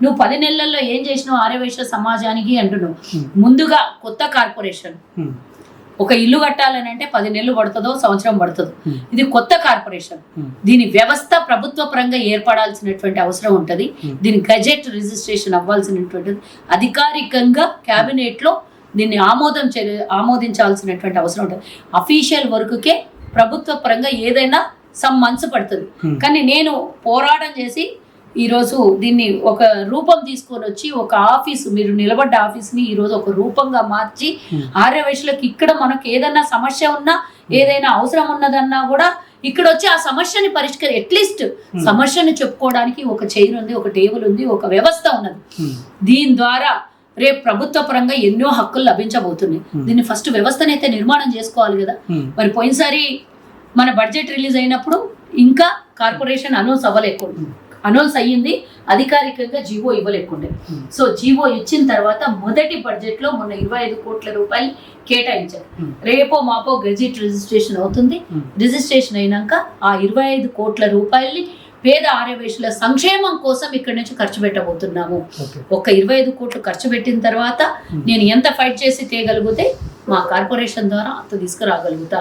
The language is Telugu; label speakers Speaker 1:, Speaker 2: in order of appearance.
Speaker 1: నువ్వు 10 నెలల్లో ఏం చేసినావు ఆర్యవైశ్య సమాజానికి అంటున్నావు. ముందుగా కొత్త కార్పొరేషన్ ఒక ఇల్లు కట్టాలని అంటే 10 నెలలు పడుతుందో సంవత్సరం పడుతుందో. ఇది కొత్త కార్పొరేషన్, దీని వ్యవస్థ ప్రభుత్వ పరంగా ఏర్పడాల్సినటువంటి అవసరం ఉంటుంది. దీని గజెట్ రిజిస్ట్రేషన్ అవ్వాల్సినటువంటిది, అధికారికంగా క్యాబినెట్ లో దీన్ని ఆమోదించాల్సినటువంటి అవసరం ఉంటుంది. అఫీషియల్ వర్క్కే ప్రభుత్వ పరంగా ఏదైనా సమ్ మంత్స్ పడుతుంది. కానీ నేను పోరాటం చేసి ఈరోజు దీన్ని ఒక రూపం తీసుకొని వచ్చి ఒక ఆఫీసు, మీరు నిలబడ్డ ఆఫీస్ని ఈరోజు ఒక రూపంగా మార్చి ఆర్యవైశ్యులకు ఇక్కడ మనకు ఏదైనా సమస్య ఉన్నా, ఏదైనా అవసరం ఉన్నదన్నా కూడా ఇక్కడ వచ్చి ఆ సమస్యని అట్లీస్ట్ సమస్యను చెప్పుకోవడానికి ఒక చైర్ ఉంది, ఒక టేబుల్ ఉంది, ఒక వ్యవస్థ ఉన్నది. దీని ద్వారా రేపు ప్రభుత్వ పరంగా ఎన్నో హక్కులు లభించబోతున్నాయి. దీన్ని ఫస్ట్ వ్యవస్థనైతే నిర్మాణం చేసుకోవాలి కదా. మరి పోయినసారి మన బడ్జెట్ రిలీజ్ అయినప్పుడు ఇంకా కార్పొరేషన్ అనౌన్స్ అయ్యింది, అధికారికంగా జీవో ఇవ్వలేకుండే. సో జీవో ఇచ్చిన తర్వాత మొదటి బడ్జెట్ లో మొన్న 25 కోట్ల రూపాయలు కేటాయించారు. రేపో మాపో గెజిట్ రిజిస్ట్రేషన్ అవుతుంది. రిజిస్ట్రేషన్ అయినాక ఆ 25 కోట్ల రూపాయల్ని పేద ఆర్యవైశ్యుల సంక్షేమం కోసం ఇక్కడి నుంచి ఖర్చు పెట్టబోతున్నాము. ఒక 25 కోట్లు ఖర్చు పెట్టిన తర్వాత నేను ఎంత ఫైట్ చేసి తేగలిగితే మా కార్పొరేషన్ ద్వారా అంత తీసుకురాగలుగుతా.